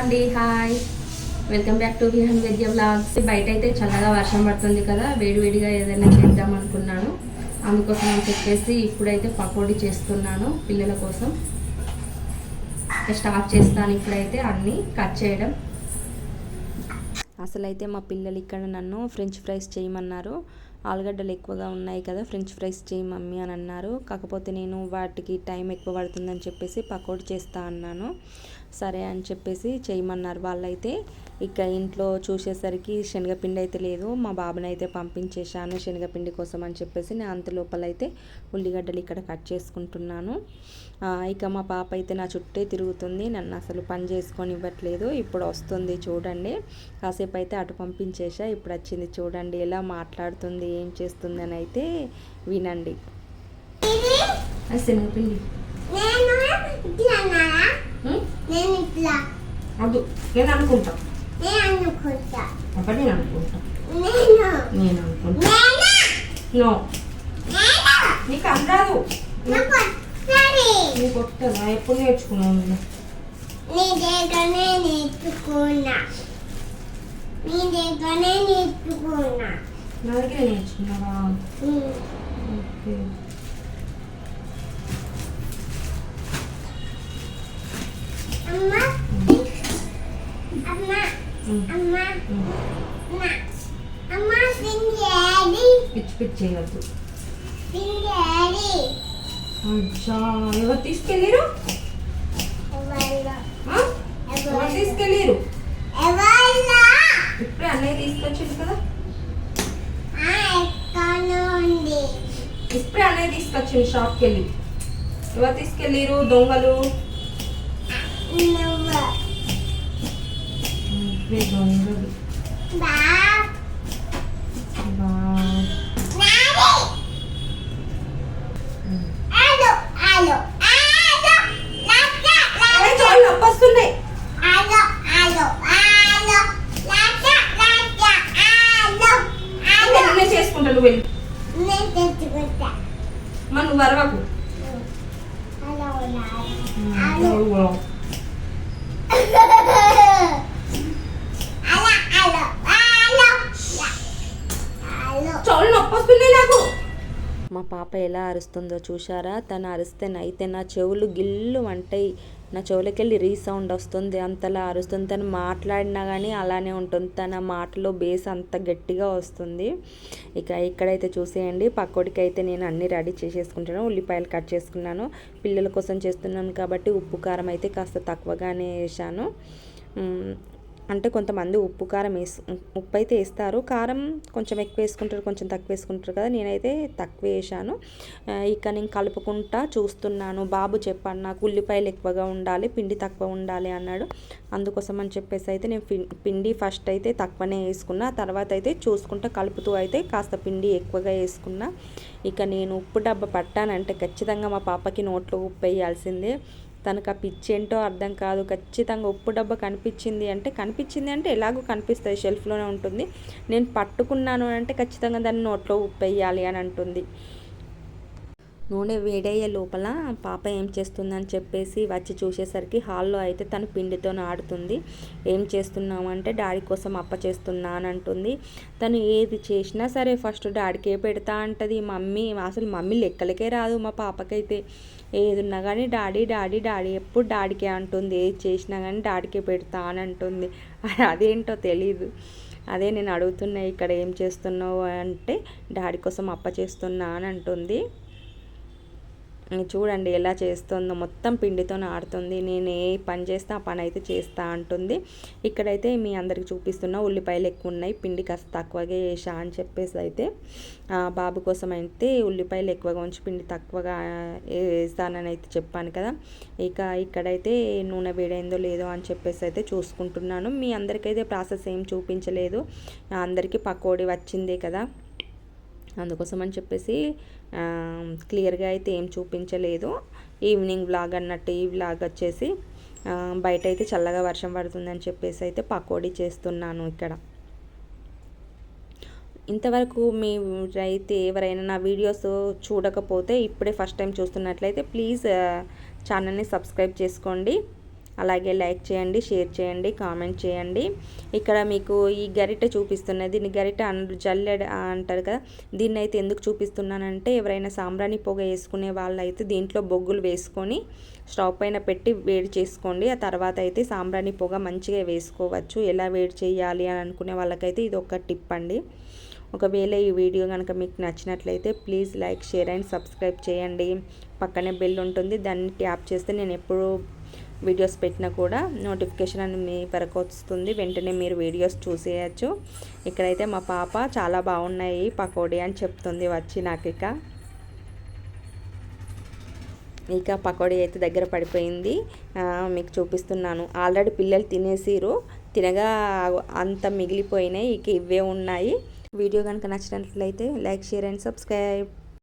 అండి, hi, welcome back to Vihaan Vidya vlogs. బయట అయితే చల్లగా వర్షం పడుతుంది కదా, వేడివేడిగా ఏదైనా చేద్దాం అనుకున్నాను. అందుకోసం అని చెప్పేసి ఇప్పుడైతే పకోడీ చేస్తున్నాను పిల్లల కోసం. స్టార్ట్ చేస్తాను ఇప్పుడైతే అన్నీ కట్ చేయడం. అసలైతే మా పిల్లలు ఇక్కడ నన్ను ఫ్రెంచ్ ఫ్రైస్ చేయమన్నారు. ఆలుగడ్డలు ఎక్కువగా ఉన్నాయి కదా, ఫ్రెంచ్ ఫ్రైస్ చేయి మమ్మీ అని అన్నారు. కాకపోతే నేను వాటికి టైం ఎక్కువ పడుతుందని చెప్పేసి పకోడీ చేస్తా అన్నాను. సరే అని చెప్పేసి చేయమన్నారు వాళ్ళైతే. ఇక ఇంట్లో చూసేసరికి శనగపిండి అయితే లేదు. మా బాబుని అయితే పంపించేశాను శనగపిండి కోసం అని చెప్పేసి. నేను అంత లోపలైతే ఉల్లిగడ్డలు ఇక్కడ కట్ చేసుకుంటున్నాను. ఇక మా పాప అయితే నా చుట్టే తిరుగుతుంది, నన్ను అసలు పని చేసుకొని ఇవ్వట్లేదు. ఇప్పుడు వస్తుంది చూడండి. కాసేపు అయితే అటు పంపించేసా, ఇప్పుడు వచ్చింది చూడండి ఎలా మాట్లాడుతుంది, ఏం చేస్తుంది అని అయితే వినండి. శనగపిండి నేను అనుకుంటా ఒకటి నేను అనుకుంటా నో నీకు అందదు, నీకు వస్తుందా? ఎప్పుడు నేర్చుకున్నాను నా దగ్గర నేర్చుకున్నావా? ఓకే. పిచ్చి పిచ్చి చేయవద్దు. ఎవరు తీసుకెళ్ళారు? ఎవరు తీసుకెళ్ళారు? ఇప్పుడే అన్నయ్య తీసుకొచ్చింది కదా, ఇప్పుడే అన్నయ్య తీసుకొచ్చింది షాప్కి వెళ్ళి. ఎవరు తీసుకెళ్ళారు? దొంగలు దొంగలు. నొప్పొస్తున్నాయి. చేసుకుంటా నువ్వు వెళ్ళి, మరి నువ్వు వరవకు. చాలా నొప్పి వస్తుంది నాకు. మా పాప ఎలా అరుస్తుందో చూసారా? తను అరిస్తే అయితే నా చెవులు గిల్లు అంటాయి, నా చెవులకెళ్ళి రీసౌండ్ వస్తుంది, అంతలా అరుస్తుంది. తను మాట్లాడినా కానీ అలానే ఉంటుంది, తన మాటలో బేస్ అంత గట్టిగా వస్తుంది. ఇక ఇక్కడైతే చూసేయండి, పకోడికి అయితే నేను అన్నీ రెడీ చేసేసుకుంటాను. ఉల్లిపాయలు కట్ చేసుకున్నాను, పిల్లల కోసం చేస్తున్నాను కాబట్టి ఉప్పు కారం అయితే కాస్త తక్కువగానే వేసాను. అంటే కొంతమంది ఉప్పు కారం ఉప్పు అయితే వేస్తారు, కారం కొంచెం ఎక్కువ వేసుకుంటారు, కొంచెం తక్కువ వేసుకుంటారు కదా, నేనైతే తక్కువ వేసాను. ఇక నేను కలుపుకుంటా చూస్తున్నాను. బాబు చెప్పాను నాకు ఉల్లిపాయలు ఎక్కువగా ఉండాలి, పిండి తక్కువ ఉండాలి అన్నాడు. అందుకోసం అని చెప్పేసి అయితే నేను పిండి ఫస్ట్ అయితే తక్కువనే వేసుకున్నా, తర్వాత అయితే చూసుకుంటా కలుపుతూ అయితే కాస్త పిండి ఎక్కువగా వేసుకున్నా. ఇక నేను ఉప్పు డబ్బా పట్టానంటే ఖచ్చితంగా మా పాపకి నోట్లో ఉప్పు వేయాల్సిందే. తనకు ఆ పిచ్చి ఏంటో అర్థం కాదు. ఖచ్చితంగా ఉప్పు డబ్బా కనిపించింది అంటే ఎలాగో కనిపిస్తుంది, షెల్ఫ్లోనే ఉంటుంది. నేను పట్టుకున్నాను అంటే ఖచ్చితంగా దాన్ని నోట్లో ఉప్పు వేయాలి అని అంటుంది. నూనె వేడయ్యే లోపల పాప ఏం చేస్తుందని చెప్పేసి వచ్చి చూసేసరికి హాల్లో అయితే తను పిండితో ఆడుతుంది. ఏం చేస్తున్నావు అంటే డాడీ కోసం అప్ప చేస్తున్నా అని అంటుంది. తను ఏది చేసినా సరే ఫస్ట్ డాడీకే పెడతా అంటది. అసలు మమ్మీ లెక్కలకే రాదు మా పాపకైతే. ఏదున్నా కానీ డాడీ డాడీ డాడీ ఎప్పుడు డాడీకే అంటుంది, ఏది చేసినా కానీ డాడీకే పెడతా అని అంటుంది. అదేంటో తెలీదు. అదే నేను అడుగుతున్నా, ఇక్కడ ఏం చేస్తున్నావు అంటే డాడీ కోసం అప్ప చేస్తున్నా అని అంటుంది. చూడండి ఎలా చేస్తుందో, మొత్తం పిండితో ఆడుతుంది. నేను ఏ పని చేస్తే ఆ పని అయితే చేస్తా అంటుంది. ఇక్కడైతే మీ అందరికి చూపిస్తున్నా, ఉల్లిపాయలు ఎక్కువ ఉన్నాయి, పిండి కాస్త తక్కువగా వేసా అని చెప్పేసి అయితే బాబు కోసం అయితే ఉల్లిపాయలు ఎక్కువగా ఉంచి పిండి తక్కువగా వేస్తానని అయితే చెప్పాను కదా. ఇక ఇక్కడైతే నూనె వేడైందో లేదో అని చెప్పేసి అయితే చూసుకుంటున్నాను. మీ అందరికైతే ప్రాసెస్ ఏం చూపించలేదు, అందరికీ పకోడీ వచ్చిందే కదా, అందుకోసం అని చెప్పేసి క్లియర్గా అయితే ఏం చూపించలేదు. ఈవినింగ్ వ్లాగ్ అన్నట్టు ఈ వ్లాగ్ వచ్చేసి బయట అయితే చల్లగా వర్షం పడుతుందని చెప్పేసి అయితే పకోడీ చేస్తున్నాను ఇక్కడ. ఇంతవరకు మీరైతే ఎవరైనా నా వీడియోస్ చూడకపోతే ఇప్పుడే ఫస్ట్ టైం చూస్తున్నట్లయితే ప్లీజ్ ఛానల్ని సబ్స్క్రైబ్ చేసుకోండి, అలాగే లైక్ చేయండి, షేర్ చేయండి, కామెంట్ చేయండి. ఇక్కడ మీకు ఈ గరిటె చూపిస్తున్నది, దీన్ని గరిటె జల్లెడ అంటారు కదా. దీన్ని అయితే ఎందుకు చూపిస్తున్నానంటే ఎవరైనా సాంబ్రాణి పొగ వేసుకునే వాళ్ళైతే దీంట్లో బొగ్గులు వేసుకొని స్టవ్ పైన పెట్టి వేడి చేసుకోండి. ఆ తర్వాత అయితే సాంబ్రాణి పొగ మంచిగా వేసుకోవచ్చు. ఎలా వేడి చేయాలి అని అనుకునే వాళ్ళకైతే ఇది ఒక టిప్ అండి. ఒకవేళ ఈ వీడియో కనుక మీకు నచ్చినట్లయితే please like, share and subscribe చేయండి. పక్కనే బెల్ ఉంటుంది, దాన్ని ట్యాప్ చేస్తే నేను ఎప్పుడు వీడియోస్ పెట్టినా కూడా నోటిఫికేషన్ అని మీ వరకు వస్తుంది. వెంటనే మీరు వీడియోస్ చూసేయచ్చు. ఇక్కడైతే మా పాప చాలా బాగున్నాయి పకోడీ అని చెప్తుంది వచ్చి నాకు. ఇక పకోడీ అయితే దగ్గర పడిపోయింది, మీకు చూపిస్తున్నాను. ఆల్రెడీ పిల్లలు తినేసిరు, తినగా అంత మిగిలిపోయినాయి, ఇక ఇవే ఉన్నాయి. వీడియో కనుక నచ్చినట్లయితే లైక్, షేర్ అండ్ సబ్స్క్రైబ్.